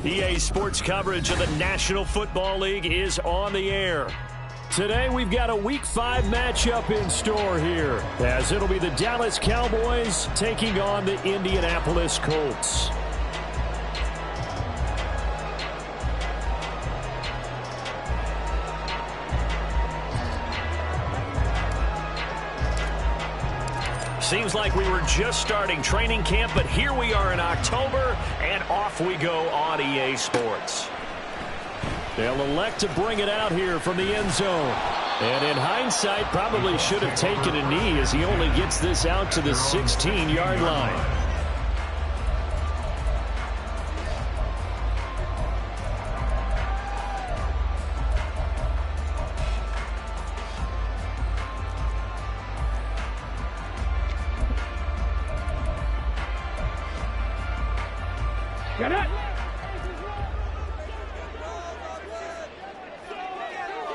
EA Sports coverage of the National Football League is on the air. Today we've got a Week 5 matchup in store here, as it'll be the Dallas Cowboys taking on the Indianapolis Colts. Seems like we were just starting training camp, but here we are in October, and off we go on EA Sports. They'll elect to bring it out here from the end zone. And in hindsight, probably should have taken a knee as he only gets this out to the 16-yard line. Get it!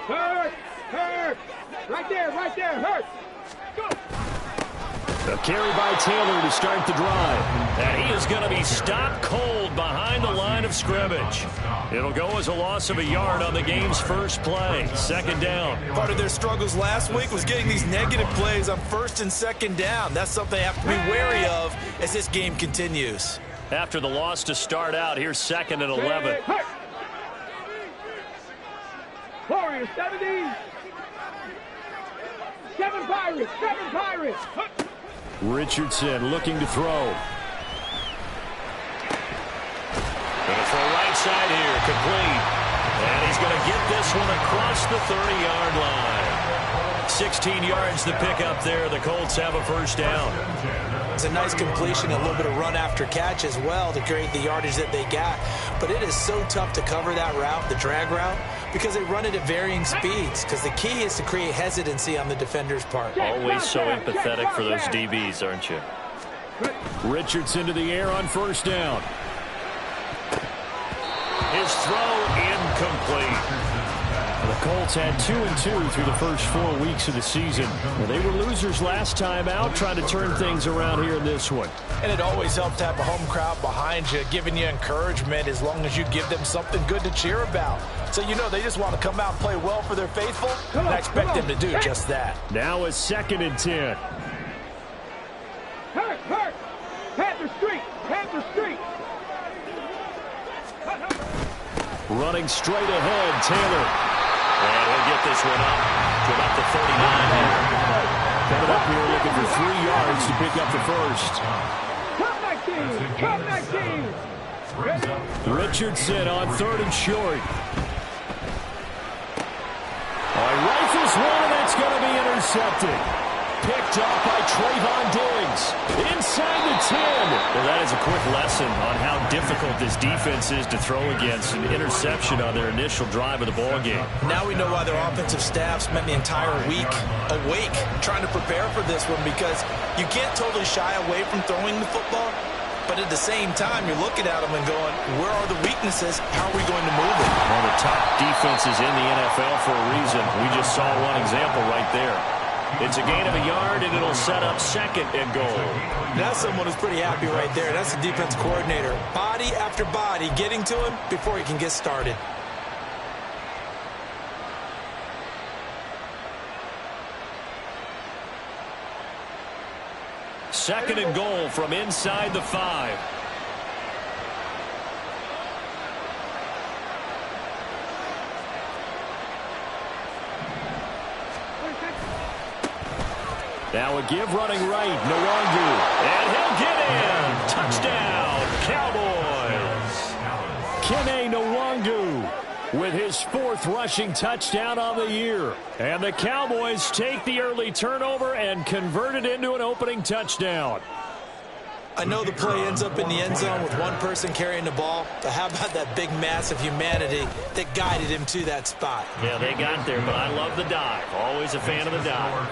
Hurt! Right there, hurt! Go! A carry by Taylor to start the drive. And he is going to be stopped cold behind the line of scrimmage. It'll go as a loss of a yard on the game's first play. Second down. Part of their struggles last week was getting these negative plays on first and second down. That's something they have to be wary of as this game continues. After the loss to start out, here's 2nd and 11. Warriors, 70. 7 Pirates. Richardson looking to throw. Going to throw right side here, complete. And he's going to get this one across the 30-yard line. 16 yards to pick up there. The Colts have a first down. It's a nice completion, a little bit of run after catch as well to create the yardage that they got. But it is so tough to cover that route, the drag route, because they run it at varying speeds. Because the key is to create hesitancy on the defender's part. Always so empathetic for those DBs, aren't you? Richardson to the air on first down. His throw incomplete. The Colts had 2-2 through the first 4 weeks of the season. They were losers last time out, trying to turn things around here in this one. And it always helps to have a home crowd behind you, giving you encouragement as long as you give them something good to cheer about. So you know they just want to come out and play well for their faithful, and I expect them to do just that. Now a 2nd and 10. Hurt! Panther Street! Running straight ahead, Taylor. And he'll get this one up to about the 39 here. Coming up here looking for 3 yards to pick up the first. Come back, team! Richardson on 3rd and short. Rifles one, and that's going to be intercepted. Picked up by Trayvon Diggs. Inside the 10. Well, that is a quick lesson on how difficult this defense is to throw against. An interception on their initial drive of the ballgame. Now we know why their offensive staff spent the entire week awake trying to prepare for this one, because you can't totally shy away from throwing the football. But at the same time, you're looking at them and going, where are the weaknesses? How are we going to move it? One of the top defenses in the NFL for a reason. We just saw one example right there. It's a gain of a yard, and it'll set up 2nd and goal. That's someone who's pretty happy right there. That's the defense coordinator. Body after body getting to him before he can get started. Second and goal from inside the 5. Now a give running right, Nwangu. And he'll get in. Touchdown, Cowboys. Kene Nwangu with his 4th rushing touchdown on the year. And the Cowboys take the early turnover and convert it into an opening touchdown. I know the play ends up in the end zone with one person carrying the ball, but how about that big mass of humanity that guided him to that spot? Yeah, they got there, but I love the dive. Always a fan of the dive.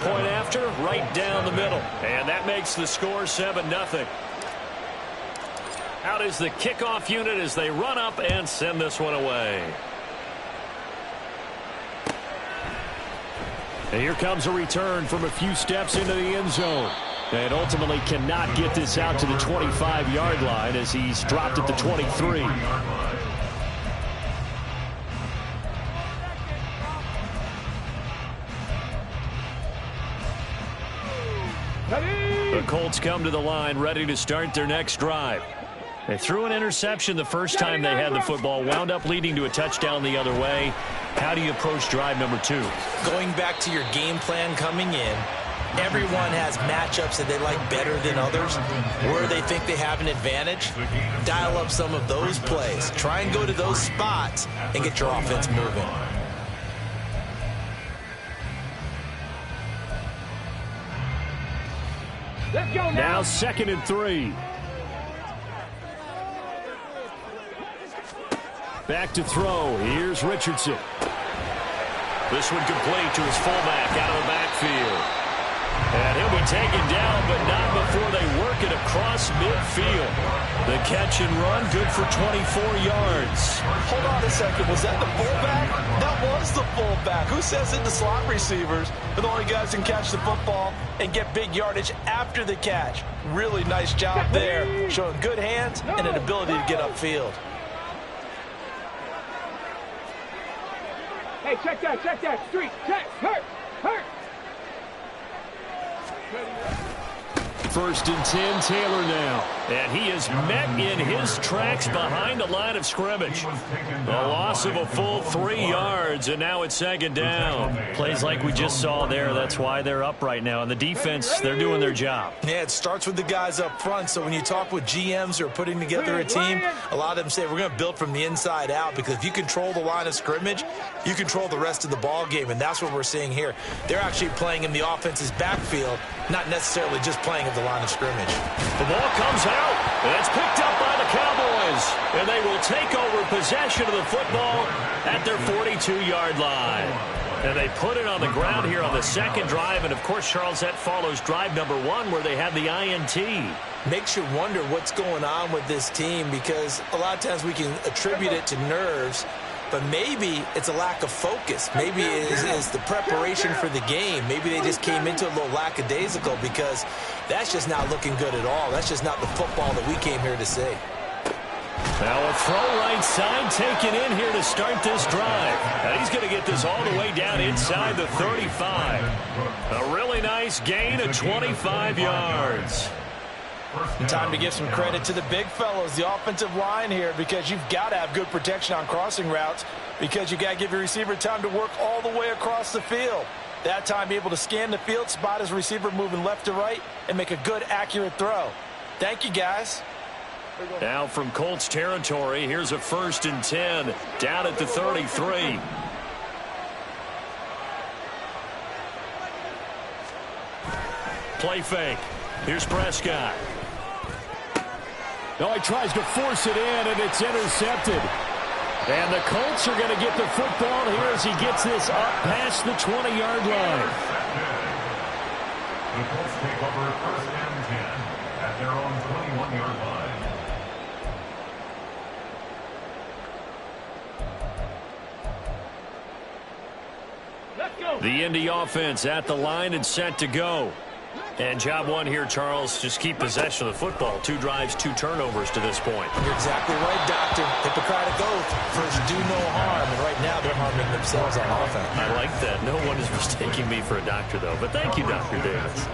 Point after, right down the middle. And that makes the score 7-0. Out is the kickoff unit as they run up and send this one away. And here comes a return from a few steps into the end zone. And ultimately cannot get this out to the 25-yard line as he's dropped at the 23. The Colts come to the line ready to start their next drive. They threw an interception the first time they had the football, wound up leading to a touchdown the other way. How do you approach drive number 2? Going back to your game plan coming in, everyone has matchups that they like better than others. Where they think they have an advantage, dial up some of those plays. Try and go to those spots and get your offense moving. Let's go Now 2nd and 3. Back to throw. Here's Richardson. This one complete to his fullback out of the backfield. And he'll be taken down, but not before they work it across midfield. The catch and run, good for 24 yards. Hold on a second. Was that the fullback? That was the fullback. Who says it to slot receivers are the only guys who can catch the football and get big yardage after the catch? Really nice job there, showing good hands and an ability to get upfield. Hey, check that. Street, check, hurt. 1st and 10, Taylor now. And he is met in his tracks behind the line of scrimmage. A loss of a full 3 yards, and now it's 2nd down. Plays like we just saw there. That's why they're up right now. And the defense, they're doing their job. Yeah, it starts with the guys up front. So when you talk with GMs who are putting together a team, a lot of them say we're going to build from the inside out, because if you control the line of scrimmage, you control the rest of the ball game, and that's what we're seeing here. They're actually playing in the offense's backfield, not necessarily just playing at the line of scrimmage. The ball comes out, and it's picked up by the Cowboys, and they will take over possession of the football at their 42-yard line. And they put it on the ground here on the 2nd drive, and of course, Charles, that follows drive number 1 where they had the INT. Makes you wonder what's going on with this team, because a lot of times we can attribute it to nerves, but maybe it's a lack of focus. Maybe it is the preparation for the game. Maybe they just came into a little lackadaisical, because that's just not looking good at all. That's just not the football that we came here to see. Now a throw right side taken in here to start this drive. And he's going to get this all the way down inside the 35. A really nice gain of 25 yards. Time to give some credit to the big fellows, the offensive line here, because you've got to have good protection on crossing routes, because you've got to give your receiver time to work all the way across the field. That time, be able to scan the field, spot his receiver moving left to right, and make a good, accurate throw. Thank you, guys. Now from Colts territory, here's a 1st and 10 down at the 33. Play fake. Here's Prescott. No, he tries to force it in, and it's intercepted. And the Colts are going to get the football here as he gets this up past the 20-yard line. The Colts take over 1st and 10 at their own 21-yard line. Let's go. The Indy offense at the line and set to go. And job 1 here, Charles, just keep possession of the football. 2 drives, 2 turnovers to this point. You're exactly right, Doctor. Hippocratic oath. First, do no harm. And right now, they're harming themselves on offense. I like that. No one is mistaking me for a doctor, though. But thank you, Dr. Davis.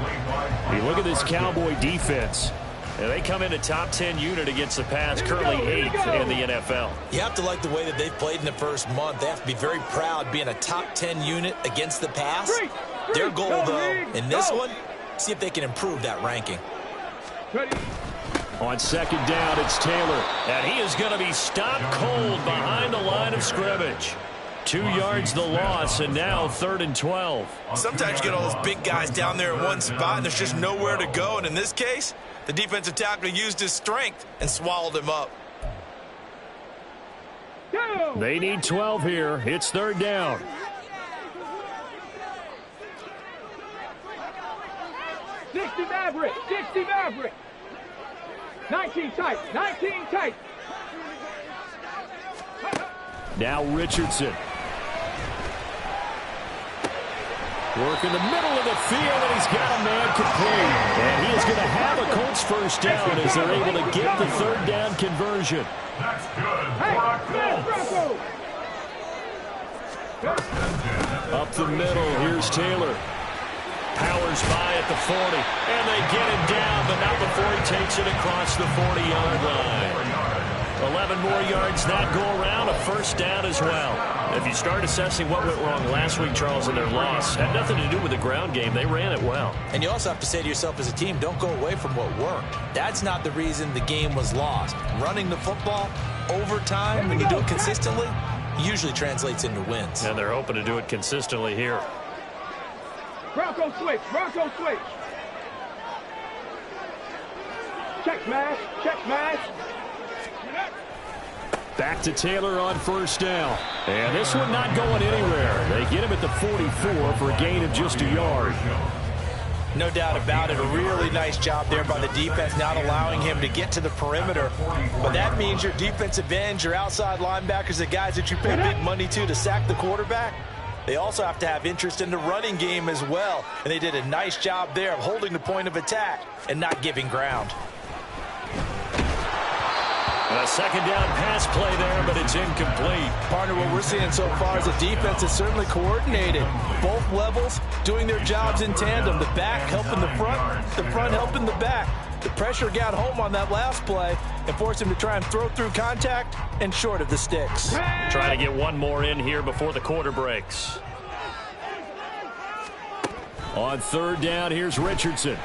You look at this Cowboy defense. And they come in a top 10 unit against the pass, currently 8th in the NFL. You have to like the way that they've played in the first month. They have to be very proud being a top 10 unit against the pass. Their goal, though, in this one, see if they can improve that ranking. On 2nd down, it's Taylor. And he is going to be stopped cold behind the line of scrimmage. 2 yards the loss, and now 3rd and 12. Sometimes you get all those big guys down there in one spot, and there's just nowhere to go. And in this case, the defensive tackle used his strength and swallowed him up. They need 12 here. It's 3rd down. Maverick, 60 Maverick. 19 tight, 19 tight. Now Richardson. Working the middle of the field, and he's got a man complete. And he is going to have a Colts first down as they're able to get the third down conversion. That's good for a Colts. Up the middle, here's Taylor. Powers by at the 40, and they get him down, but not before he takes it across the 40-yard line. 11 more yards that go around, a first down as well. If you start assessing what went wrong last week, Charles, in their loss, had nothing to do with the ground game. They ran it well. And you also have to say to yourself as a team, don't go away from what worked. That's not the reason the game was lost. Running the football over time, when you do it consistently, usually translates into wins. And they're hoping to do it consistently here. Bronco switch. Bronco switch. Check smash. Check smash. Back to Taylor on first down. And this one not going anywhere. They get him at the 44 for a gain of just a yard. No doubt about it. A really nice job there by the defense, not allowing him to get to the perimeter. But that means your defensive ends, your outside linebackers, the guys that you pay big money to sack the quarterback, they also have to have interest in the running game as well. And they did a nice job there of holding the point of attack and not giving ground. A second down pass play there, but it's incomplete. Partner, what we're seeing so far is the defense is certainly coordinated. Both levels doing their jobs in tandem. The back helping the front helping the back. The pressure got home on that last play and forced him to try and throw through contact and short of the sticks. Trying to get one more in here before the quarter breaks. On third down, here's Richardson.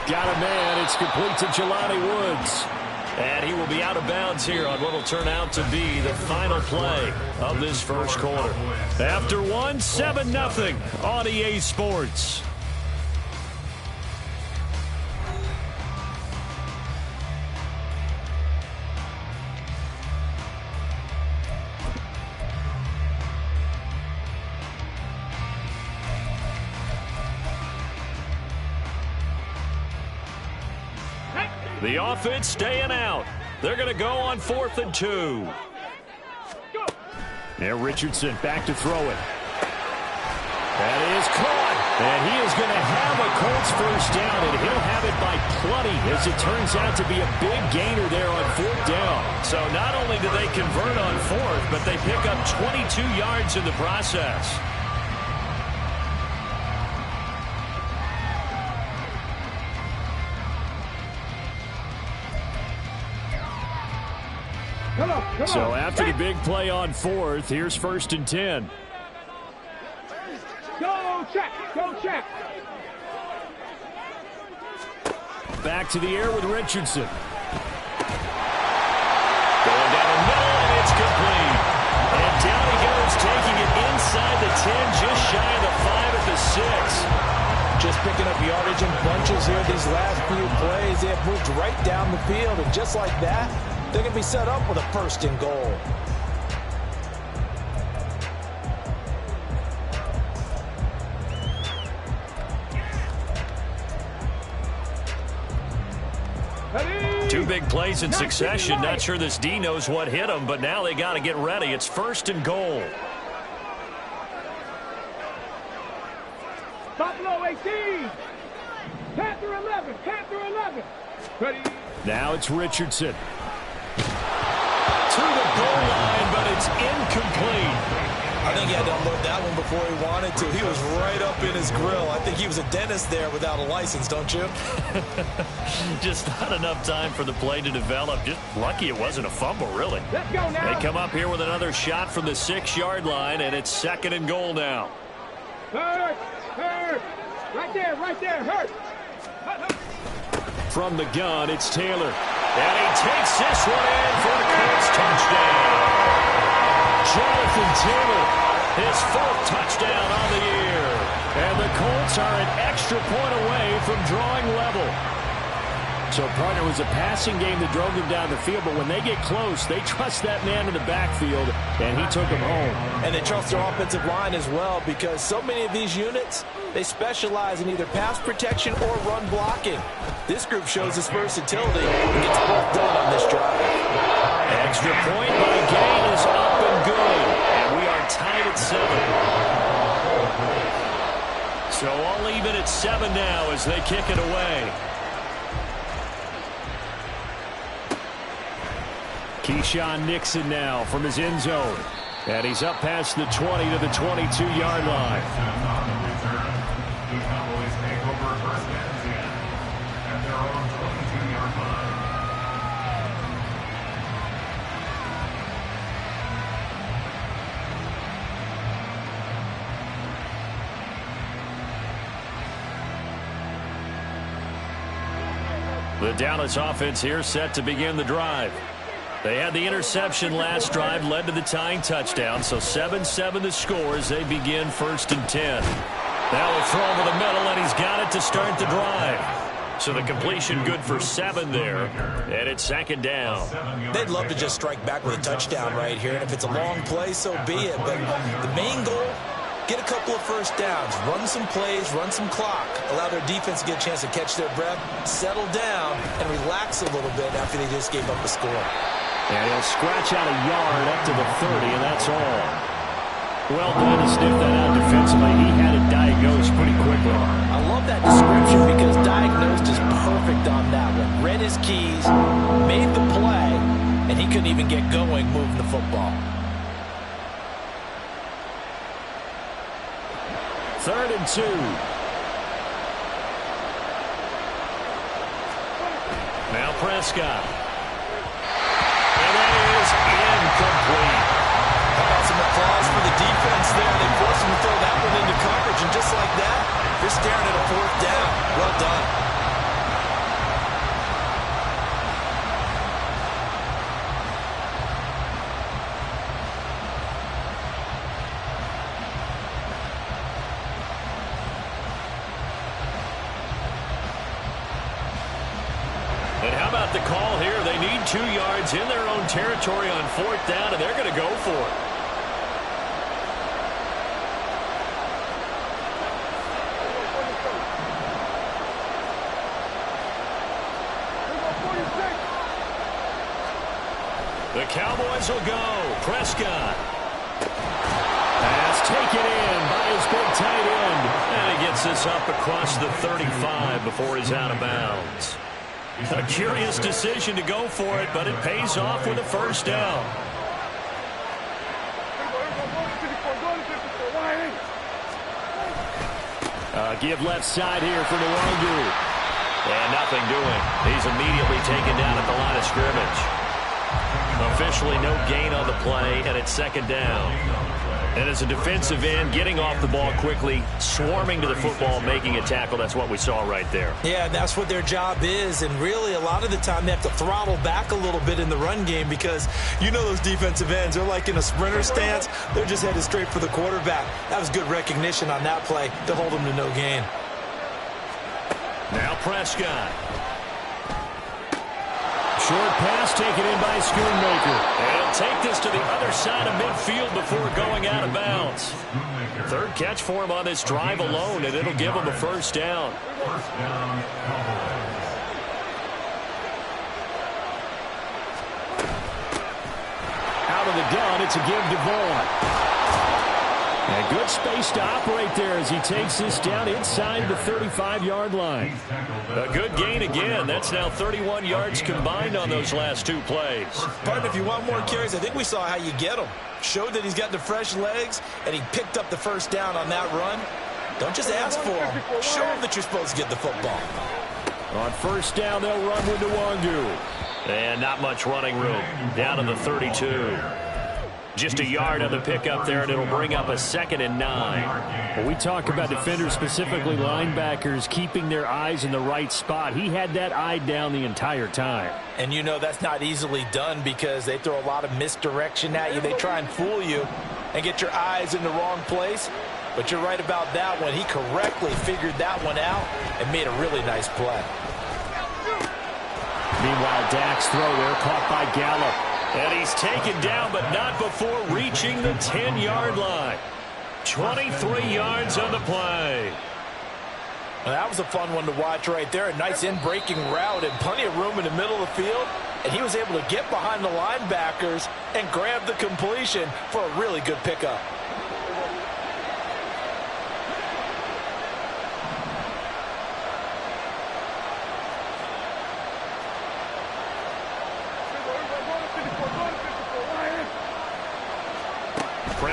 Got a man. It's complete to Jelani Woods. And he will be out of bounds here on what will turn out to be the final play of this first quarter. After one, 7-0 on EA Sports. The offense staying out. They're going to go on 4th and 2. Now Richardson back to throw it. That is caught. And he is going to have a Colts first down, and he'll have it by plenty, as it turns out to be a big gainer there on 4th down. So not only do they convert on 4th, but they pick up 22 yards in the process. Come on. So after the big play on 4th, here's 1st and 10. Go check. Go check. Back to the air with Richardson. Going down the middle, and it's complete. And down he goes, taking it inside the 10, just shy of the 5 at the 6. Just picking up yardage in bunches here these last few plays. They have moved right down the field, and just like that, they're going to be set up with a 1st and goal. Two big plays in succession. Not sure this D knows what hit him, but now they got to get ready. It's 1st and goal. Buffalo 18. Panther 11. Panther 11. Ready. Now it's Richardson. To the goal line, but it's incomplete. I think he had to unload that one before he wanted to. He was right up in his grill. I think he was a dentist there without a license, don't you? Just not enough time for the play to develop. Just lucky it wasn't a fumble, really. Let's go now. They come up here with another shot from the 6-yard line, and it's 2nd and goal now. Hurt. Right there. Hurt. From the gun, it's Taylor. And he takes this one in for a Colts touchdown. Jonathan Taylor, his 4th touchdown on the year. And the Colts are an extra point away from drawing level. So, partner, it was a passing game that drove them down the field, but when they get close, they trust that man in the backfield, and he took them home. And they trust their offensive line as well, because so many of these units, they specialize in either pass protection or run blocking. This group shows its versatility and gets both done on this drive. Extra point by Gain is up and good, and we are tied at 7. So all even at 7 now as they kick it away. Keyshawn Nixon now from his end zone. And he's up past the 20 to the 22-yard line. On the return, the Cowboys take over first and 10 at their own 22-yard line. The Dallas offense here set to begin the drive. They had the interception last drive, led to the tying touchdown, so 7-7 the score as they begin 1st and 10. Now a throw over the middle, and he's got it to start the drive. So the completion good for 7 there, and it's 2nd down. They'd love to just strike back with a touchdown right here, and if it's a long play, so be it. But the main goal, get a couple of first downs, run some plays, run some clock, allow their defense to get a chance to catch their breath, settle down, and relax a little bit after they just gave up a score. And he'll scratch out a yard up to the 30, and that's all. Well done to sniff that out defensively. He had it diagnosed pretty quickly. I love that description because diagnosed is perfect on that one. Read his keys, made the play, and he couldn't even get going moving the football. 3rd and 2. Now Prescott. Incomplete. How about some applause for the defense there? They forced him to throw that one into coverage, and just like that, they're staring at a 4th down. Well done. And how about the call here? They need 2 yards in their own territory on 4th down, and they're going to go for it. The Cowboys will go. Prescott. Pass taken in by his big tight end. And he gets this up across the 35 before he's out of bounds. A curious decision to go for it, but it pays off with a 1st down. Give left side here for Nwangu. And nothing doing. He's immediately taken down at the line of scrimmage. Officially no gain on the play, and it's 2nd down. And as a defensive end, getting off the ball quickly, swarming to the football, making a tackle, that's what we saw right there. Yeah, and that's what their job is, and really a lot of the time they have to throttle back a little bit in the run game because you know those defensive ends, they're like in a sprinter stance, they're just headed straight for the quarterback. That was good recognition on that play to hold them to no gain. Now Prescott. Short pass taken in by Schoonmaker. And he'll take this to the other side of midfield before going out of bounds. 3rd catch for him on this drive alone, and it'll give him a 1st down. First down, Cowboys. Out of the gun, it's a give to Vaughn. And good space to operate there as he takes this down inside the 35-yard line. A good gain again. That's now 31 yards combined on those last 2 plays. Partner, if you want more carries, I think we saw how you get them. Showed that he's got the fresh legs, and he picked up the 1st down on that run. Don't just ask for him. Show him that you're supposed to get the football. On 1st down, they'll run with Nwangu. And not much running room. Down to the 32. Just a yard on the pickup there, and it'll bring up a 2nd and 9. When we talk about defenders, specifically linebackers, keeping their eyes in the right spot, he had that eye down the entire time. And you know that's not easily done because they throw a lot of misdirection at you. They try and fool you and get your eyes in the wrong place. But you're right about that one. He correctly figured that one out and made a really nice play. Meanwhile, Dak's throw there caught by Gallup. And he's taken down, but not before reaching the 10-yard line. 23 yards on the play. Well, that was a fun one to watch right there. A nice in-breaking route and plenty of room in the middle of the field. And he was able to get behind the linebackers and grab the completion for a really good pickup.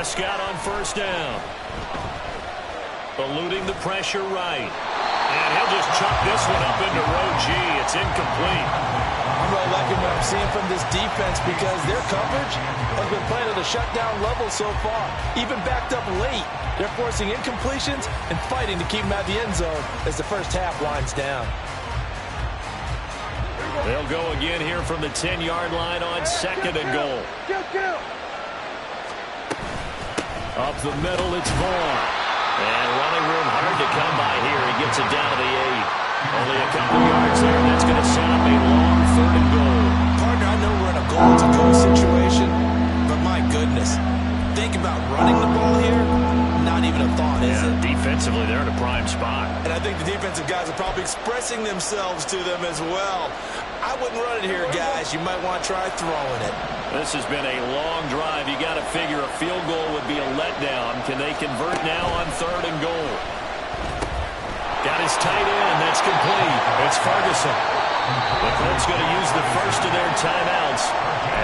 Prescott on first down. Eluding the pressure right. And he'll just chuck this one up into row G. It's incomplete. I'm really liking what I'm seeing from this defense because their coverage has been playing at a shutdown level so far. Even backed up late, they're forcing incompletions and fighting to keep them out of the end zone as the first half winds down. They'll go again here from the 10-yard line on second and goal. Up the middle, it's Vaughn. And running room hard to come by here. He gets it down to the 8. Only a couple yards there, and that's going to set up a long third and goal. Partner, I know we're in a goal-to-go situation, but my goodness, think about running the ball here. Not even a thought, is it? Defensively, they're in a prime spot. And I think the defensive guys are probably expressing themselves to them as well. I wouldn't run it here, guys. You might want to try throwing it. This has been a long drive. You got to figure a field goal would be a letdown. Can they convert now on third and goal? Got his tight end. That's complete. It's Ferguson. The Colts going to use the first of their timeouts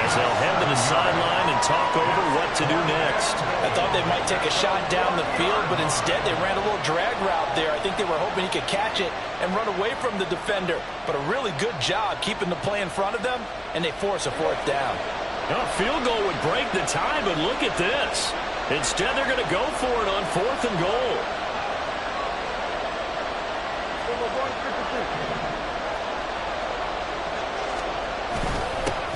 as they'll head to the sideline and talk over what to do next. I thought they might take a shot down the field, but instead they ran a little drag route there. I think they were hoping he could catch it and run away from the defender. But a really good job keeping the play in front of them, and they force a fourth down. A field goal would break the tie, but look at this. Instead, they're going to go for it on fourth and goal.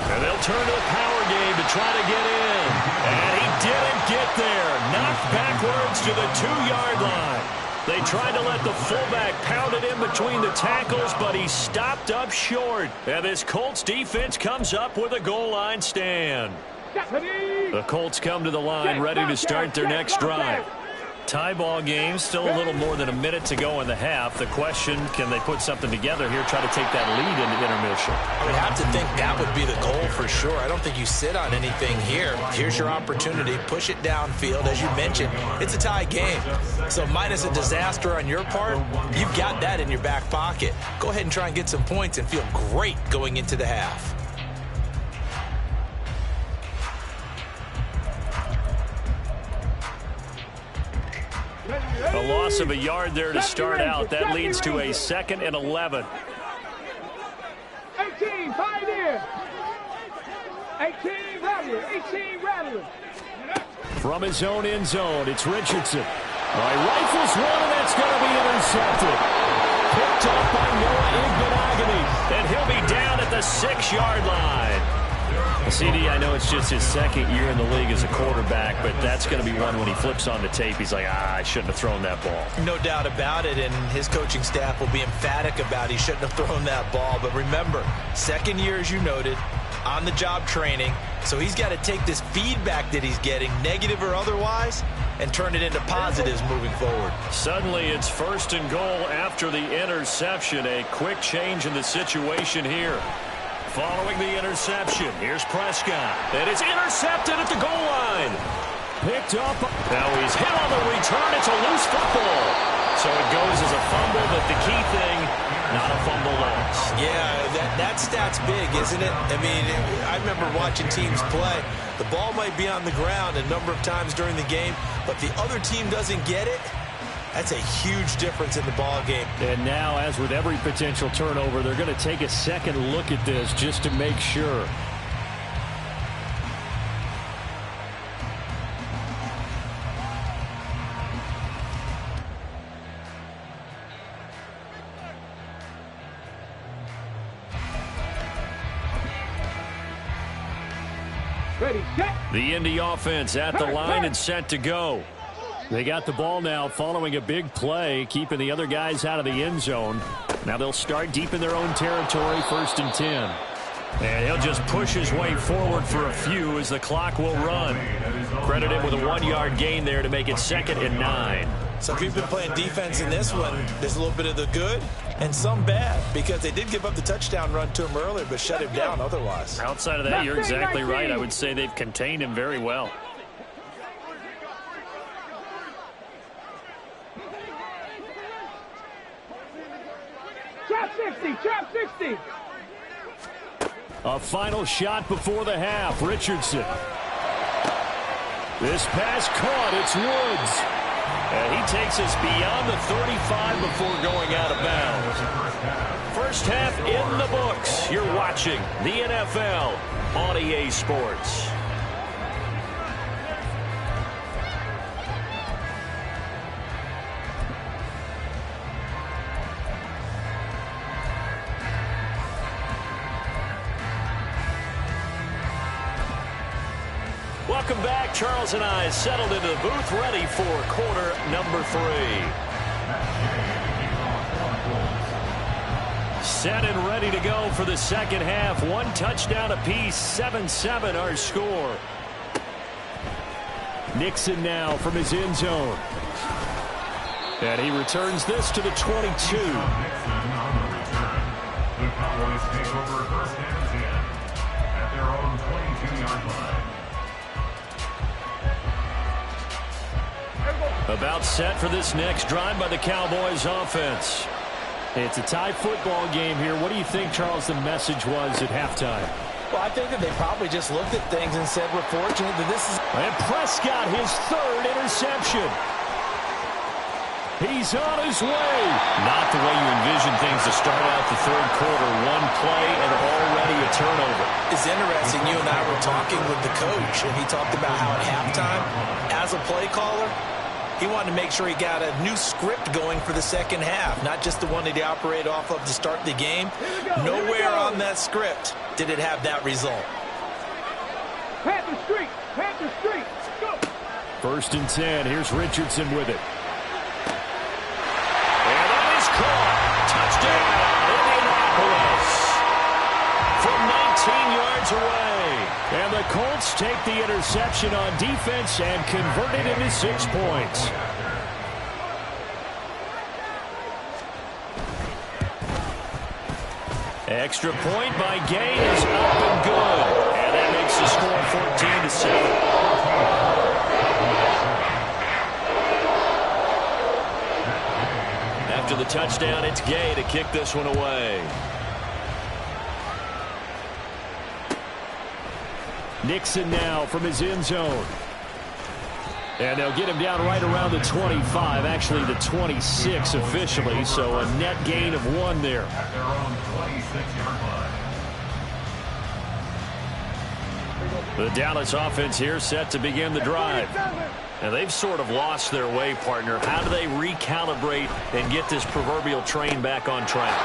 And they'll turn to the power game to try to get in. And he didn't get there. Knocked backwards to the 2-yard line. They tried to let the fullback pound it in between the tackles, but he stopped up short. And this Colts defense comes up with a goal line stand. The Colts come to the line ready to start their next drive. Tie ball game, still a little more than a minute to go in the half. The question, can they put something together here, try to take that lead into intermission? I would have to think that would be the goal for sure. I don't think you sit on anything here. Here's your opportunity. Push it downfield. As you mentioned, it's a tie game. So minus a disaster on your part, you've got that in your back pocket. Go ahead and try and get some points and feel great going into the half. A loss of a yard there to start out. That leads to a 2nd and 11. 18, pioneer. 18, rattler. 18, rattler. From his own end zone, it's Richardson. Rifles one, and that's going to be intercepted. Picked up by Noah Igbenogany, and he'll be down at the 6-yard line. CD, I know it's just his 2nd year in the league as a quarterback, but that's going to be one when he flips on the tape. He's like, I shouldn't have thrown that ball. No doubt about it, and his coaching staff will be emphatic about he shouldn't have thrown that ball. But remember, 2nd year, as you noted, on-the-job training, so he's got to take this feedback that he's getting, negative or otherwise, and turn it into positives moving forward. Suddenly, it's 1st and goal after the interception. A quick change in the situation here. Following the interception, here's Prescott. And it's intercepted at the goal line. Picked up. Now he's hit on the return. It's a loose football. So it goes as a fumble, but the key thing, not a fumble loss. Yeah, that stat's big, isn't it? I mean, I remember watching teams play. The ball might be on the ground a number of times during the game, but the other team doesn't get it. That's a huge difference in the ball game. And now, as with every potential turnover, they're going to take a second look at this just to make sure. Ready, set. The Indy offense at the line and set to go. They got the ball now following a big play, keeping the other guys out of the end zone. Now they'll start deep in their own territory, 1st and 10. And he'll just push his way forward for a few as the clock will run. Credit him with a 1-yard gain there to make it 2nd and 9. Some people have been playing defense in this one. There's a little bit of the good and some bad because they did give up the touchdown run to him earlier but shut him down otherwise. Outside of that, you're exactly right. I would say they've contained him very well. Trap 60, trap 60. A final shot before the half. Richardson. This pass caught. It's Woods. And he takes us beyond the 35 before going out of bounds. First half in the books. You're watching the NFL on EA Sports. Welcome back. Charles and I settled into the booth, ready for quarter number 3. Set and ready to go for the second half. 1 touchdown apiece, 7-7 our score. Nixon now from his end zone. And he returns this to the 22. Nixon on the return. The Cowboys take over first and 10 at their own 22-yard line. About set for this next drive by the Cowboys offense. It's a tie football game here. What do you think, Charles, the message was at halftime? Well, I think that they probably just looked at things and said, we're fortunate that this is... And Prescott, his 3rd interception. He's on his way. Not the way you envision things to start out the 3rd quarter. 1 play and already a turnover. It's interesting. You and I were talking with the coach, and he talked about how at halftime, as a play caller, he wanted to make sure he got a new script going for the second half, not just the one that he operated off of to start the game. Nowhere on that script did it have that result. Panther Street. Panther Street. Go. 1st and 10. Here's Richardson with it. And that is caught. Touchdown, Indianapolis. From 19 yards away. And the Colts take the interception on defense and convert it into 6 points. Extra point by Gay is up and good. And that makes the score 14-7. After the touchdown, it's Gay to kick this one away. Nixon now from his end zone. And they'll get him down right around the 25, actually the 26 officially, so a net gain of 1 there. At their own 26-yard line. The Dallas offense here set to begin the drive. Now they've sort of lost their way, partner. How do they recalibrate and get this proverbial train back on track?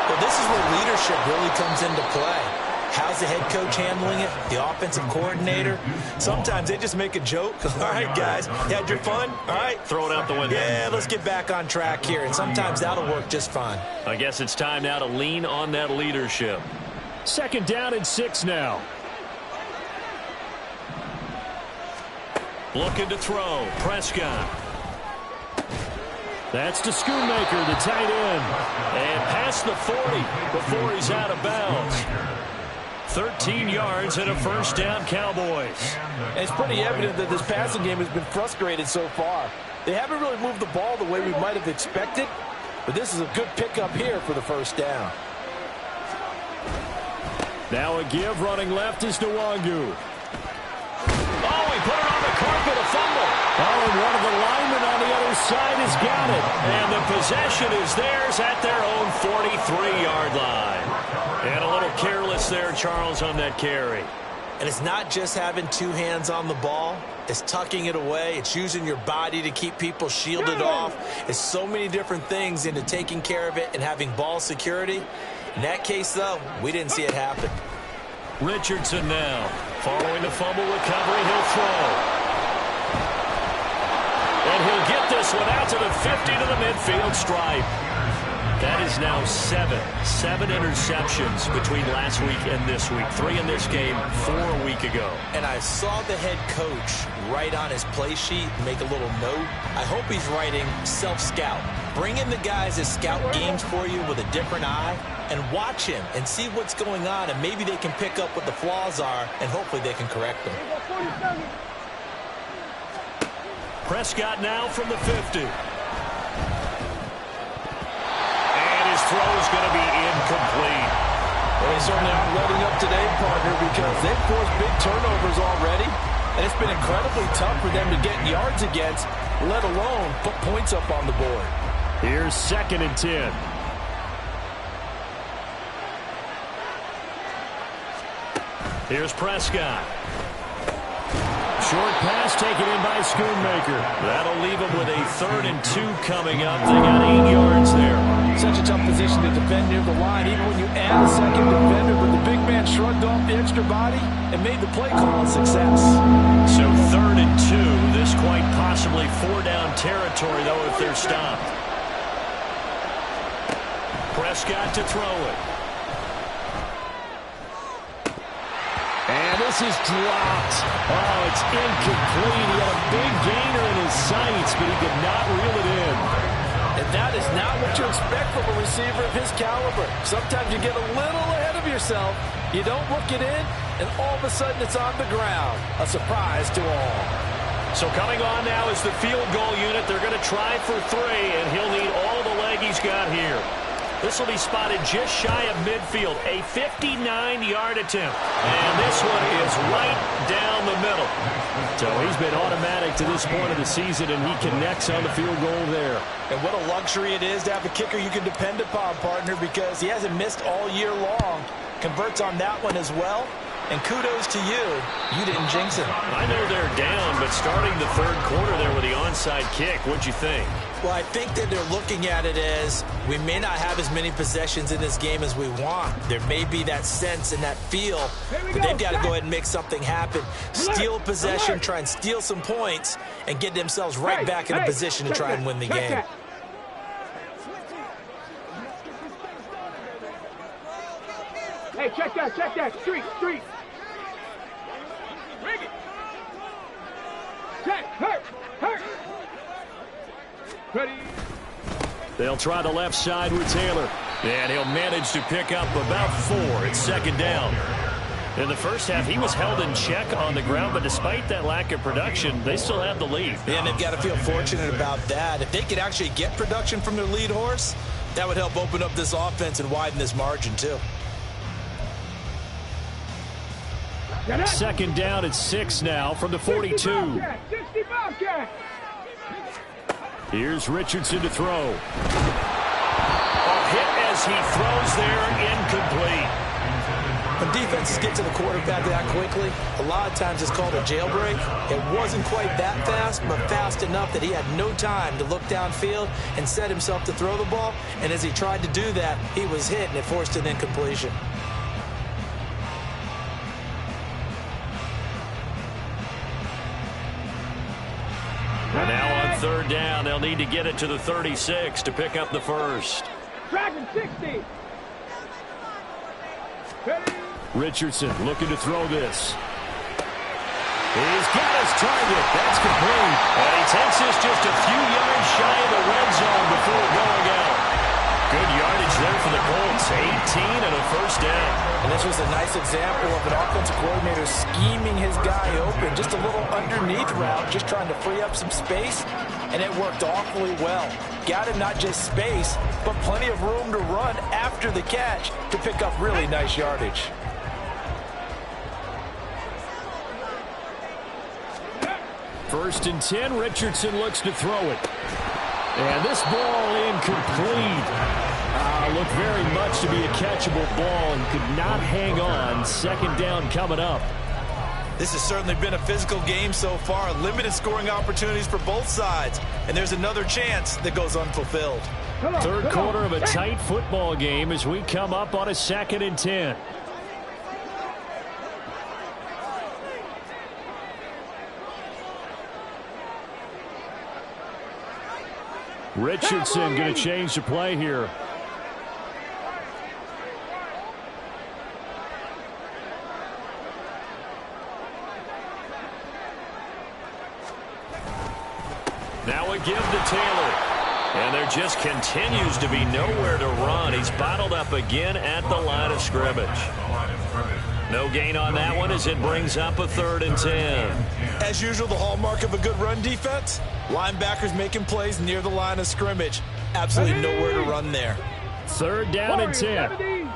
Well, this is where leadership really comes into play. How's the head coach handling it? The offensive coordinator? Sometimes they just make a joke. All right, guys, you had your fun? All right. Throw it out the window. Yeah, let's get back on track here. And sometimes that'll work just fine. I guess it's time now to lean on that leadership. 2nd down and 6 now. Looking to throw. Prescott. That's to Schoonmaker, the tight end. And past the 40 before he's out of bounds. 13 yards and a 1st down, Cowboys. And it's pretty evident that this passing game has been frustrated so far. They haven't really moved the ball the way we might have expected, but this is a good pickup here for the 1st down. Now a give, running left is Nwangu. Oh, he put it on the carpet, a fumble. Oh, and one of the linemen on the other side has got it. And the possession is theirs at their own 43-yard line. And a little careless there, Charles, on that carry. And it's not just having 2 hands on the ball. It's tucking it away. It's using your body to keep people shielded off. It's so many different things into taking care of it and having ball security. In that case, though, we didn't see it happen. Richardson now. Following the fumble recovery, he'll throw. And he'll get this one out to the 50 to the midfield stripe. That is now 7 interceptions between last week and this week. 3 in this game, 4 a week ago. And I saw the head coach write on his play sheet, make a little note. I hope he's writing self-scout. Bring in the guys that scout games for you with a different eye and watch him and see what's going on, and maybe they can pick up what the flaws are, and hopefully they can correct them. Prescott now from the 50. His throw is going to be incomplete. Well, they certainly aren't letting up today, partner, because they've forced big turnovers already. And it's been incredibly tough for them to get yards against, let alone put points up on the board. Here's 2nd and 10. Here's Prescott. Short pass taken in by Schoonmaker. That'll leave him with a 3rd and 2 coming up. They got 8 yards there. Such a tough position to defend near the line, even when you add a second defender, but the big man shrugged off the extra body and made the play call a success. So 3rd and 2. This quite possibly 4-down territory, though, if they're stopped. Prescott to throw it. And this is dropped. Oh, it's incomplete. He had a big gainer in his sights, but he could not reel it in. And that is not what you expect from a receiver of his caliber. Sometimes you get a little ahead of yourself. You don't look it in, and all of a sudden it's on the ground. A surprise to all. So coming on now is the field goal unit. They're going to try for 3, and he'll need all the leg he's got here. This will be spotted just shy of midfield. A 59-yard attempt. And this one is right down the middle. So he's been automatic to this point of the season, and he connects on the field goal there. And what a luxury it is to have a kicker you can depend upon, partner, because he hasn't missed all year long. Converts on that one as well. And kudos to you. You didn't jinx him. I know they're down, but starting the 3rd quarter there with the onside kick, what'd you think? Well, I think that they're looking at it as we may not have as many possessions in this game as we want. There may be that sense and that feel that they've got to go ahead and make something happen. Steal possession, try and steal some points, and get themselves right back in a position to try and win the game. Hey, check that. Street. Bring it. Check, hurt. Ready. They'll try the left side with Taylor. And he'll manage to pick up about 4. It's 2nd down. In the first half, he was held in check on the ground, but despite that lack of production, they still have the lead. And they've got to feel fortunate about that. If they could actually get production from their lead horse, that would help open up this offense and widen this margin, too. 2nd down at 6 now from the 42. 60 Bobcat. Here's Richardson to throw. A hit as he throws there, incomplete. When defenses get to the quarterback that quickly, a lot of times it's called a jailbreak. It wasn't quite that fast, but fast enough that he had no time to look downfield and set himself to throw the ball. And as he tried to do that, he was hit, and it forced an incompletion. And now on 3rd down, they'll need to get it to the 36 to pick up the 1st. Dragon 60. Ready. Richardson looking to throw this. He's got his target. That's complete. And he takes this just a few yards shy of the red zone before going out. Good yardage there for the Colts. 18 and a 1st down. And this was a nice example of an offensive coordinator scheming his guy open. Just a little underneath route, just trying to free up some space, and it worked awfully well. Got him not just space, but plenty of room to run after the catch to pick up really nice yardage. First and 10, Richardson looks to throw it. And this ball incomplete. Looked very much to be a catchable ball and could not hang on. 2nd down coming up. This has certainly been a physical game so far. Limited scoring opportunities for both sides. And there's another chance that goes unfulfilled. 3rd quarter of a tight football game as we come up on a 2nd and 10. Richardson going to change the play here. Now a give to Taylor. And there just continues to be nowhere to run. He's bottled up again at the line of scrimmage. No gain on that one as it brings up a 3rd and 10. As usual, the hallmark of a good run defense, linebackers making plays near the line of scrimmage. Absolutely nowhere to run there. 3rd down and 10.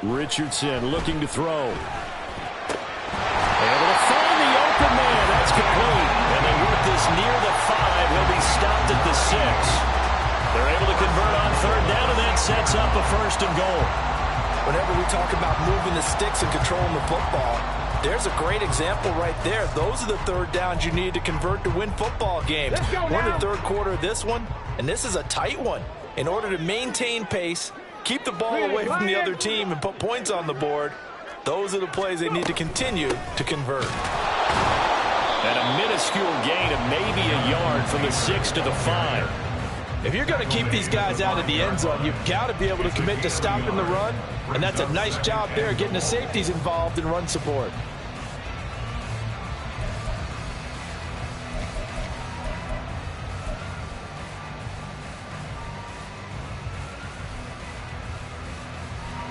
Richardson looking to throw. Able to find the open man. That's complete. And they work this near the 5. He'll be stopped at the 6. They're able to convert on third down, and that sets up a 1st and goal. Whenever we talk about moving the sticks and controlling the football, there's a great example right there. Those are the third downs you need to convert to win football games. We're in the third quarter of this one, and this is a tight one. In order to maintain pace, keep the ball away from the other team, and put points on the board, those are the plays they need to continue to convert. And a minuscule gain of maybe a yard from the 6 to the 5. If you're going to keep these guys out of the end zone, you've got to be able to commit to stopping the run, and that's a nice job there, getting the safeties involved in run support.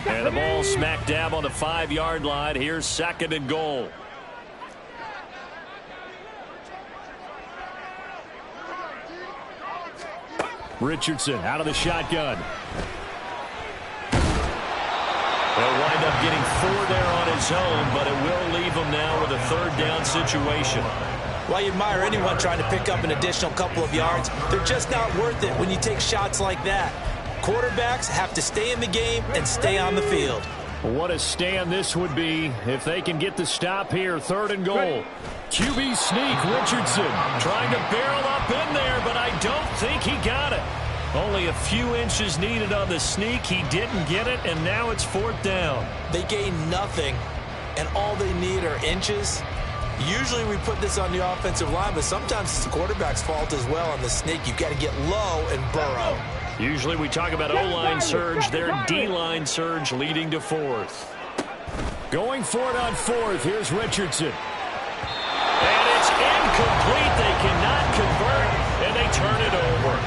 And the ball smack dab on the 5-yard line. Here's 2nd and goal. Richardson out of the shotgun. They'll wind up getting 4 there on his own, but it will leave him now with a 3rd down situation. Well, you admire anyone trying to pick up an additional couple of yards. They're just not worth it when you take shots like that. Quarterbacks have to stay in the game and stay on the field. What a stand this would be if they can get the stop here. 3rd and goal. QB sneak, Richardson trying to barrel up in there, but I don't think he got it. Only a few inches needed on the sneak. He didn't get it, and now it's 4th down. They gain nothing, and all they need are inches. Usually we put this on the offensive line, but sometimes it's the quarterback's fault as well on the sneak. You've got to get low and burrow. Usually we talk about O-line surge. Their D-line surge leading to 4th. Going for it on 4th. Here's Richardson. And it's incomplete. They cannot convert, and they turn it over.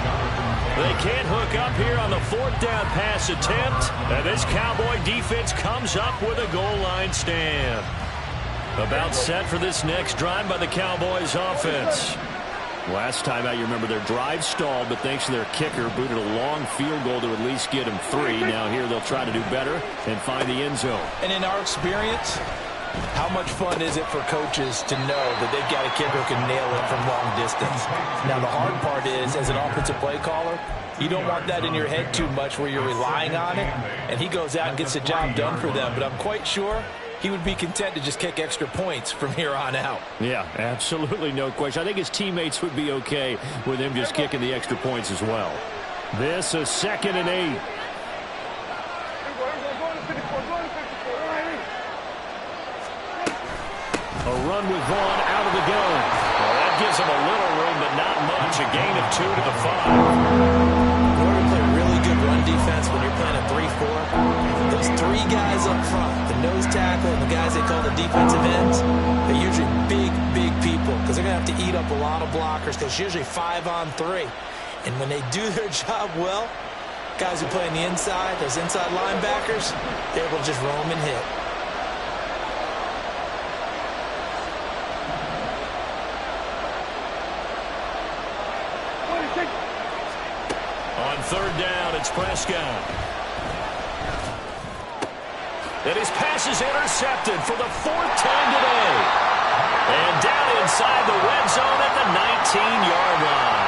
They can't hook up here on the 4th down pass attempt. And this Cowboy defense comes up with a goal line stand. About set for this next drive by the Cowboys offense. Last time out, you remember their drive stalled, but thanks to their kicker, booted a long field goal to at least get them 3. Now here they'll try to do better and find the end zone. And in our experience, how much fun is it for coaches to know that they've got a kicker who can nail it from long distance? Now, the hard part is, as an offensive play caller, you don't want that in your head too much where you're relying on it, and he goes out and gets the job done for them. But I'm quite sure he would be content to just kick extra points from here on out. Yeah, absolutely no question. I think his teammates would be okay with him just kicking the extra points as well. This is 2nd and 8. A run with Vaughn out of the gun. Well, that gives him a little room, but not much. A gain of 2 to the 5. In order to play really good run defense when you're playing a 3-4, those 3 guys up front, the nose tackle and the guys they call the defensive ends, they're usually big, big people because they're going to have to eat up a lot of blockers because it's usually 5 on 3. And when they do their job well, guys who play on the inside, those inside linebackers, they're able to just roam and hit. On 3rd down, it's Prescott. And his pass is intercepted for the 4th time today. And down inside the red zone at the 19-yard line.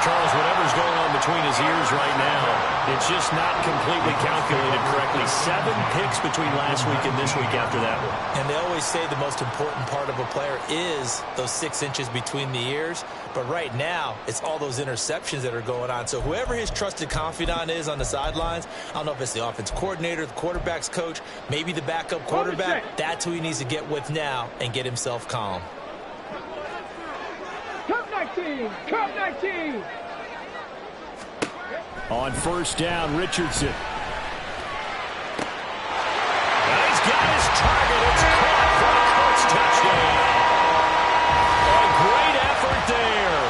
Charles, whatever's going on between his ears right now, it's just not completely calculated correctly. 7 picks between last week and this week after that one. And they always say the most important part of a player is those 6 inches between the ears. But right now, it's all those interceptions that are going on. So whoever his trusted confidant is on the sidelines, I don't know if it's the offense coordinator, the quarterback's coach, maybe the backup quarterback, that's who he needs to get with now and get himself calm. Cup 19! Cup 19! On 1st down, Richardson. And he's got his target. It's caught for the Colts touchdown. A great effort there.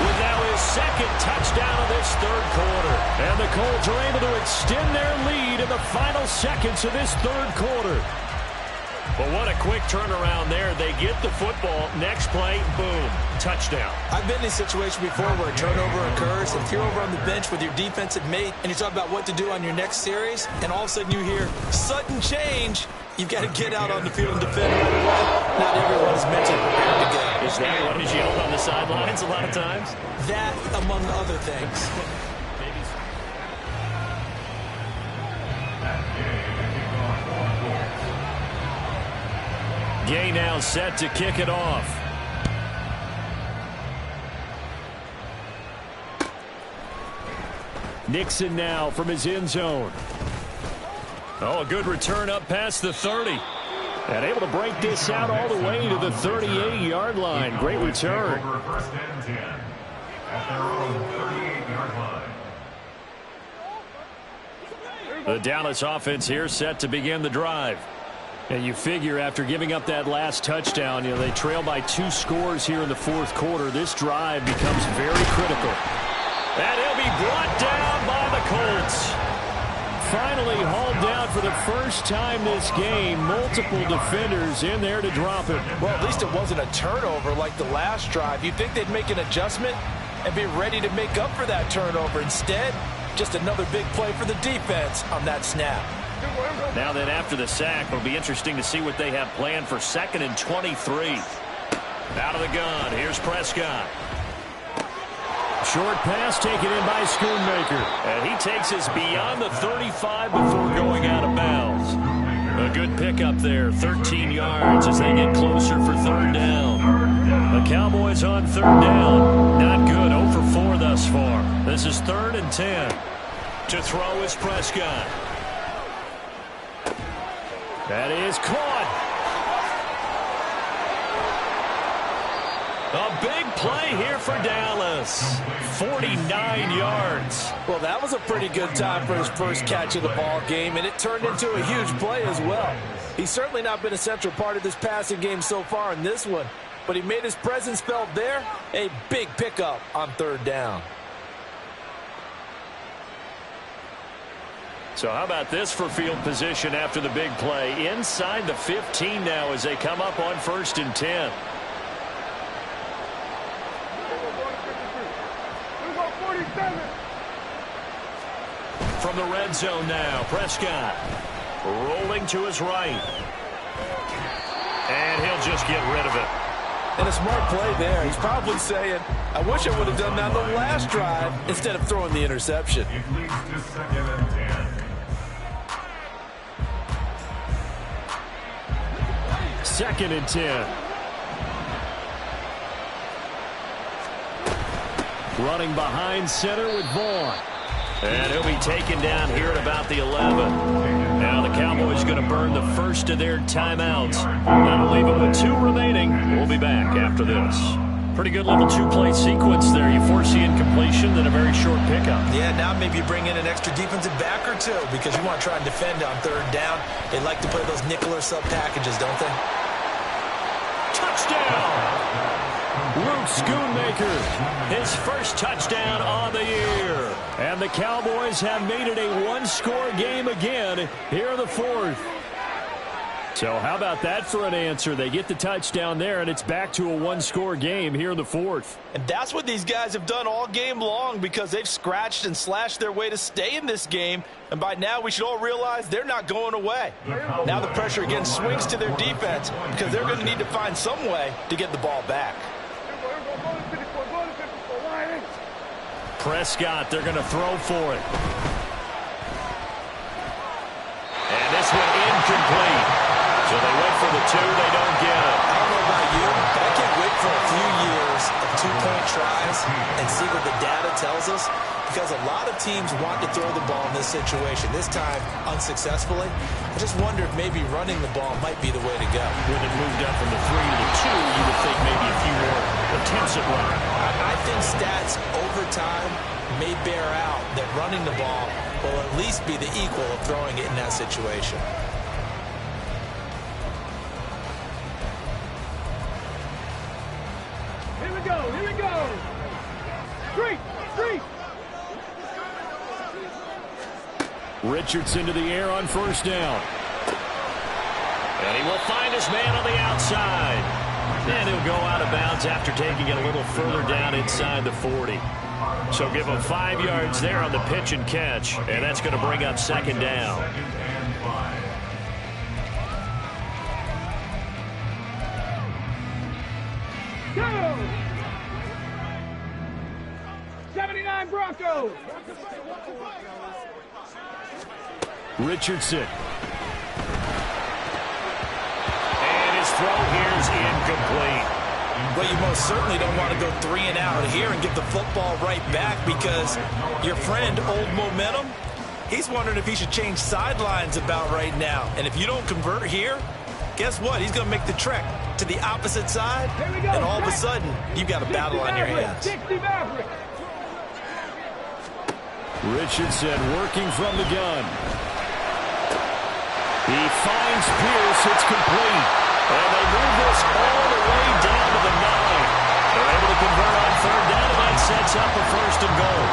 With now his 2nd touchdown of this 3rd quarter. And the Colts are able to extend their lead in the final seconds of this 3rd quarter. Well, what a quick turnaround there. They get the football. Next play, boom, touchdown. I've been in a situation before where a turnover occurs. If you're over on the bench with your defensive mate and you're talking about what to do on your next series, and all of a sudden you hear sudden change, you've got to get out on the field and defend right away. Not everyone is mentally prepared to go. Is that what is yelled on the sidelines a lot of times? That, among other things. Gay now set to kick it off. Nixon now from his end zone. Oh, a good return up past the 30. And able to break this out all the way to the 38-yard line. Great return. First and 10 at their own 38-yard line. The Dallas offense here set to begin the drive. And you figure after giving up that last touchdown, they trail by 2 scores here in the fourth quarter. This drive becomes very critical. And he'll be brought down by the Colts. Finally hauled down for the first time this game. Multiple defenders in there to drop him. Well, at least it wasn't a turnover like the last drive. You'd think they'd make an adjustment and be ready to make up for that turnover. Instead, just another big play for the defense on that snap. Now then, after the sack, it'll be interesting to see what they have planned for 2nd and 23. Out of the gun, here's Prescott. Short pass taken in by Schoonmaker. And he takes us beyond the 35 before going out of bounds. A good pickup there, 13 yards as they get closer for 3rd down. The Cowboys on 3rd down. Not good, 0 for 4 thus far. This is 3rd and 10. To throw is Prescott. That is caught. A big play here for Dallas. 49 yards. Well, that was a pretty good time for his first catch of the ball game, and it turned into a huge play as well. He's certainly not been a central part of this passing game so far in this one, but he made his presence felt there. A big pickup on 3rd down. So how about this for field position after the big play? Inside the 15 now as they come up on 1st and 10. From the red zone now, Prescott rolling to his right. And he'll just get rid of it. And a smart play there. He's probably saying, I wish I would have done that on the last drive instead of throwing the interception. It leads to 2nd and 10. 2nd and 10. Running behind center with Vaughn. And he'll be taken down here at about the 11. Now the Cowboys going to burn the first of their timeouts. That'll leave them with 2 remaining. We'll be back after this. Pretty good little 2-play sequence there. You foresee incompletion, then a very short pickup. Yeah, now maybe you bring in an extra defensive back or 2 because you want to try and defend on 3rd down. They like to play those nickel or sub packages, don't they? Touchdown! Luke Schoonmaker, his first touchdown on the year. And the Cowboys have made it a 1-score game again here in the 4th. So how about that for an answer? They get the touchdown there, and it's back to a 1-score game here in the 4th. And that's what these guys have done all game long because they've scratched and slashed their way to stay in this game. And by now, we should all realize they're not going away. Now the pressure again swings to their defense because they're going to need to find some way to get the ball back. Prescott, they're going to throw for it. And this one incomplete. So they went for the 2, they don't get it. I don't know about you, but I can't wait for a few years of 2-point tries and see what the data tells us because a lot of teams want to throw the ball in this situation, this time unsuccessfully. I just wonder if maybe running the ball might be the way to go. When it moved up from the 3 to the 2, you would think maybe a few more attempts at running. I think stats over time may bear out that running the ball will at least be the equal of throwing it in that situation. Here we go, here we go. Street, street. Richardson to the air on 1st down. And he will find his man on the outside. And he'll go out of bounds after taking it a little further down inside the 40. So give him 5 yards there on the pitch and catch, and that's going to bring up second down. Go! 79 Broncos! Richardson. And his throw here is incomplete. Well, you most certainly don't want to go 3 and out here and give the football right back, because your friend, Old Momentum, he's wondering if he should change sidelines about right now. And if you don't convert here, guess what? He's going to make the trek to the opposite side, and all of a sudden, you've got a battle on your hands. 60 Maverick. Richardson working from the gun. He finds Pierce. It's complete. And they move this all the way down to the 9. They're able to convert on third down, and that sets up a first and goal.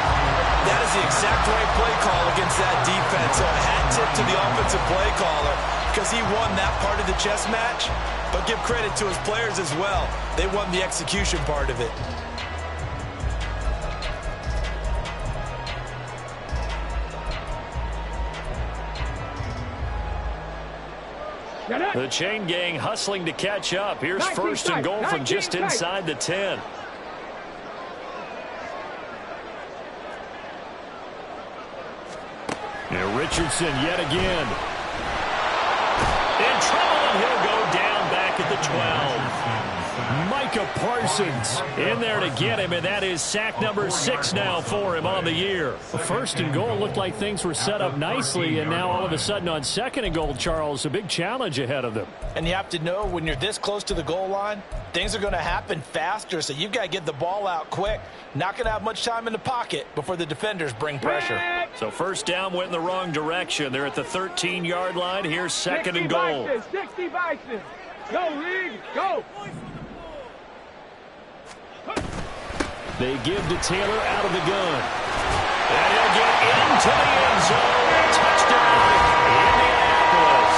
That is the exact right play call against that defense. So a hat tip to the offensive play caller, because he won that part of the chess match. But give credit to his players as well. They won the execution part of it. The chain gang hustling to catch up. Here's first and goal from just inside the 10. And Richardson yet again. In trouble, and he'll go down back at the 12. Micah Parsons in there to get him, and that is sack number 6 now for him on the year. First and goal looked like things were set up nicely, and now all of a sudden on second and goal, Charles, a big challenge ahead of them. And you have to know when you're this close to the goal line, things are going to happen faster, so you've got to get the ball out quick. Not going to have much time in the pocket before the defenders bring pressure. So first down went in the wrong direction. They're at the 13-yard line. Here's second and goal. 60 Bison. Go, League. Go. They give to Taylor out of the gun. And he'll get into the end zone. Touchdown, Indianapolis.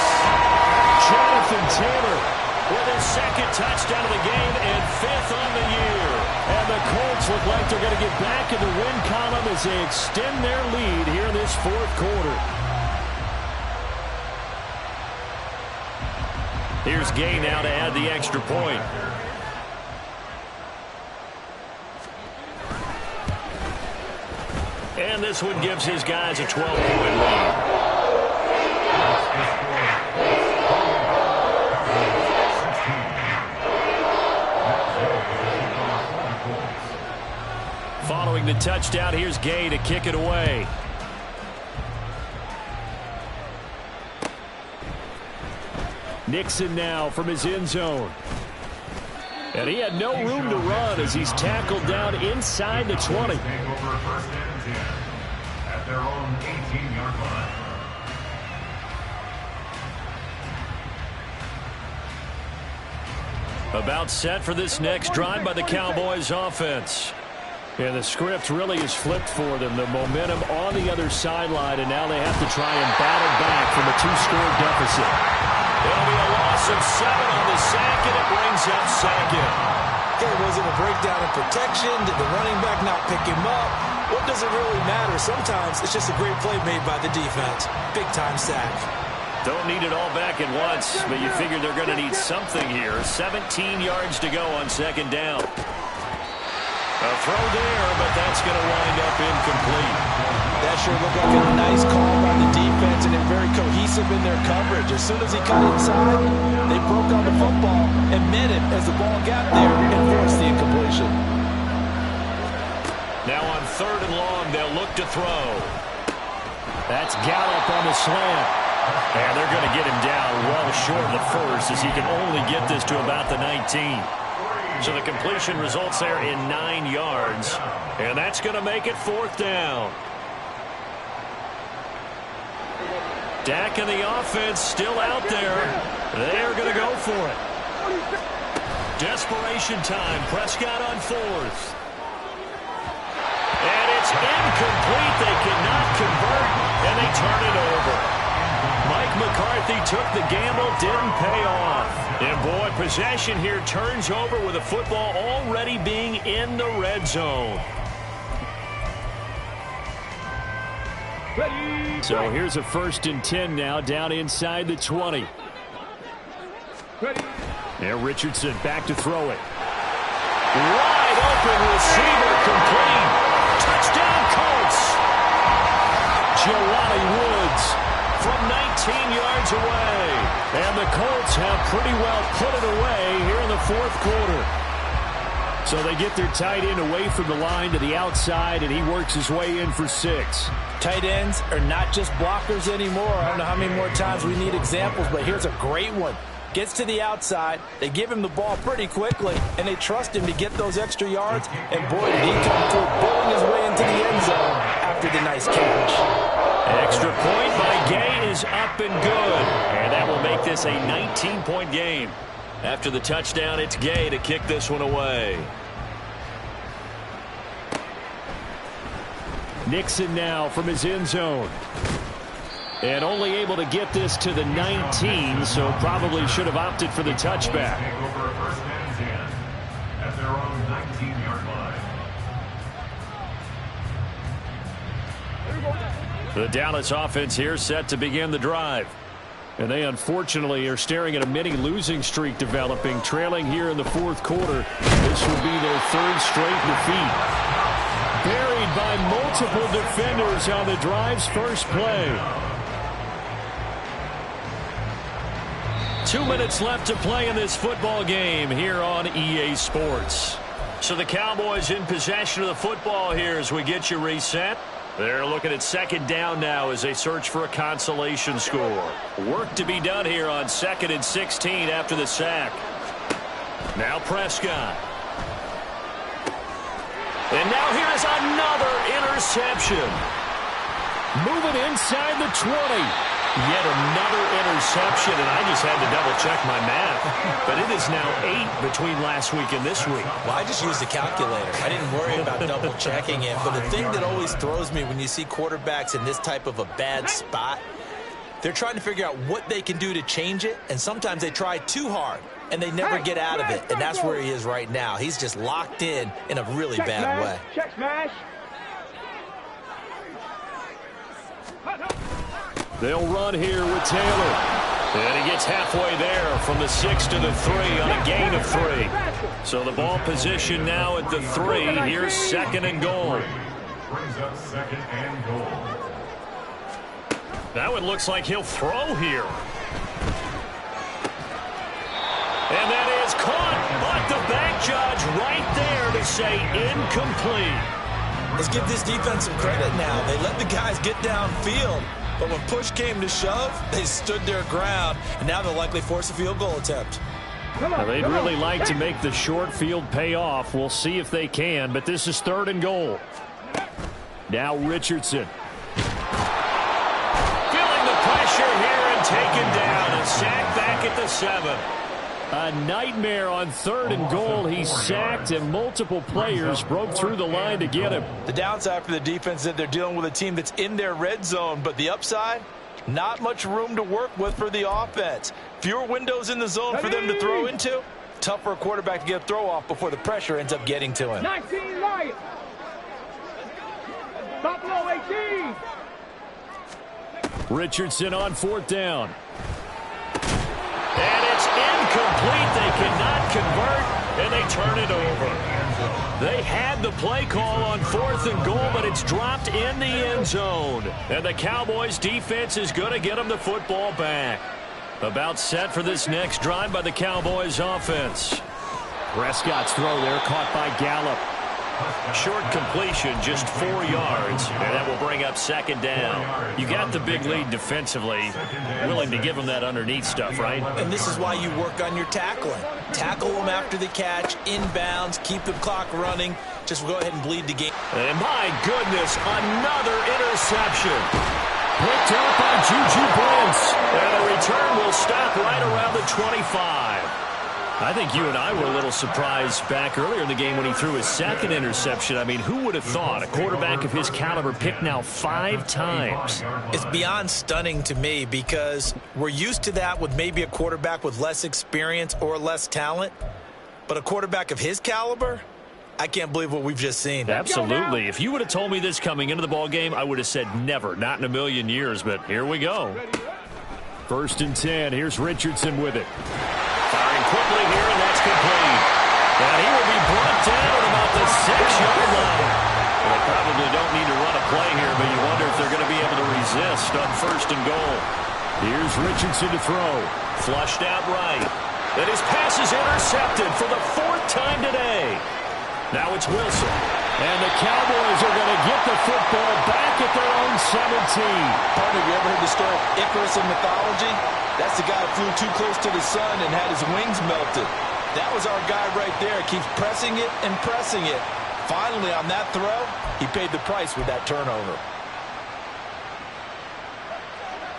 Jonathan Taylor with his second touchdown of the game and 5th on the year. And the Colts look like they're going to get back in the win column as they extend their lead here in this 4th quarter. Here's Gay now to add the extra point. And this one gives his guys a 12-point lead. Following the touchdown, here's Gay to kick it away. Nixon now from his end zone. And he had no room to run as he's tackled down inside the 20. At their own 18-yard line. About set for this next drive by the Cowboys offense. And the script really is flipped for them. The momentum on the other sideline, and now they have to try and battle back from a 2-score deficit. It'll be a loss of 7 on the sack, and it brings up second. Okay, was it a breakdown in protection? Did the running back not pick him up? What does it really matter? Sometimes it's just a great play made by the defense. Big-time sack. Don't need it all back at once, but you figure they're going to need something here. 17 yards to go on second down. A throw there, but that's going to wind up incomplete. That sure looked like a nice call by the defense, and they're very cohesive in their coverage. As soon as he got inside, they broke on the football and met him as the ball got there and forced the incompletion. Now on third and long, they'll look to throw. That's Gallup on the slant. And they're going to get him down well short of the first, as he can only get this to about the 19. So the completion results there in 9 yards. And that's going to make it 4th down. Dak and the offense still out there. They're going to go for it. Desperation time. Prescott on 4th. And it's incomplete. They cannot convert, and they turn it over. Mike McCarthy took the gamble, didn't pay off. And boy, possession here turns over with the football already being in the red zone. Ready. So here's a 1st and 10 now, down inside the 20. Ready. And Richardson back to throw it. Wide open receiver, complete. Touchdown, Colts. Jelani Woods from 19 yards away. And the Colts have pretty well put it away here in the 4th quarter. So they get their tight end away from the line to the outside, and he works his way in for 6. Tight ends are not just blockers anymore. I don't know how many more times we need examples, but here's a great one. Gets to the outside, they give him the ball pretty quickly, and they trust him to get those extra yards, and boy, did he come through, bowling his way into the end zone after the nice catch. Extra point by Gay is up and good, and that will make this a 19-point game. After the touchdown, it's Gay to kick this one away. Nixon now from his end zone. And only able to get this to the 19, so probably should have opted for the touchback. Take over 1st and 10 at their own 19-yard line. The Dallas offense here set to begin the drive. And they unfortunately are staring at a mini losing streak developing, trailing here in the 4th quarter. This will be their 3rd straight defeat. Buried by multiple defenders on the drive's first play. 2 minutes left to play in this football game here on EA Sports. So the Cowboys in possession of the football here as we get you reset. They're looking at 2nd down now as they search for a consolation score. Work to be done here on 2nd and 16 after the sack. Now Prescott. And now here is another interception. Moving inside the 20. Yet another interception, and I just had to double-check my math. But it is now 8 between last week and this week. Well, I just used the calculator. I didn't worry about double-checking it. But the thing that always throws me when you see quarterbacks in this type of a bad spot, they're trying to figure out what they can do to change it, and sometimes they try too hard, and they never get out of it. And that's where he is right now. He's just locked in a really bad way. Check smash. They'll run here with Taylor. And he gets halfway there from the 6 to the 3 on a gain of 3. So the ball position now at the 3. Here's 2nd and goal. Brings up 2nd and goal. That one looks like he'll throw here. And that is caught, but the back judge right there to say incomplete. Let's give this defense some credit now. They let the guys get downfield. But when push came to shove, they stood their ground, and now they'll likely force a field goal attempt. Now, they'd really like to make the short field pay off. We'll see if they can, but this is 3rd and goal. Now Richardson. Feeling the pressure here and taken down. A sack back at the 7. A nightmare on 3rd and goal. He's sacked, and multiple players broke through the line to get him. The downside for the defense is that they're dealing with a team that's in their red zone, but the upside, not much room to work with for the offense. Fewer windows in the zone for them to throw into. Tough for a quarterback to get a throw off before the pressure ends up getting to him. 19 Lions. Buffalo 18. Richardson on 4th down. And it's incomplete. They cannot convert, and they turn it over. They had the play call on 4th and goal, but it's dropped in the end zone. And the Cowboys defense is going to get them the football back. About set for this next drive by the Cowboys offense. Prescott's throw there caught by Gallup. Short completion, just 4 yards, and that will bring up 2nd down. You got the big lead defensively, willing to give them that underneath stuff, right? And this is why you work on your tackling. Tackle them after the catch, inbounds, keep the clock running. Just go ahead and bleed the game. And my goodness, another interception. Picked up by Juju Brents. And the return will stop right around the 25. I think you and I were a little surprised back earlier in the game when he threw his second interception. I mean, who would have thought a quarterback of his caliber picked now 5 times? It's beyond stunning to me because we're used to that with maybe a quarterback with less experience or less talent. But a quarterback of his caliber, I can't believe what we've just seen. Absolutely. If you would have told me this coming into the ballgame, I would have said never, not in a million years. But here we go. 1st and 10. Here's Richardson with it. Firing quickly here, and that's complete. And he will be brought down at about the 6-yard line. Well, they probably don't need to run a play here, but you wonder if they're going to be able to resist on 1st and goal. Here's Richardson to throw. Flushed out right. And his pass is intercepted for the 4th time today. Now it's Wilson. And the Cowboys are going to get the football back at their own 17. Partner, you ever heard the story of Icarus in mythology? That's the guy who flew too close to the sun and had his wings melted. That was our guy right there. Keeps pressing it and pressing it. Finally, on that throw, he paid the price with that turnover.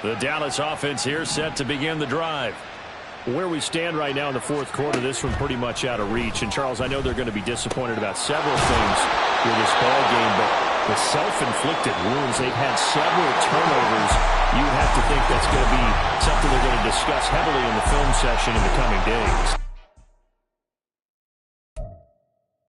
The Dallas offense here set to begin the drive. Where we stand right now in the 4th quarter, this one pretty much out of reach. And, Charles, I know they're going to be disappointed about several things with this ball game, but the self-inflicted wounds, they've had several turnovers. You have to think that's going to be something they're going to discuss heavily in the film session in the coming days.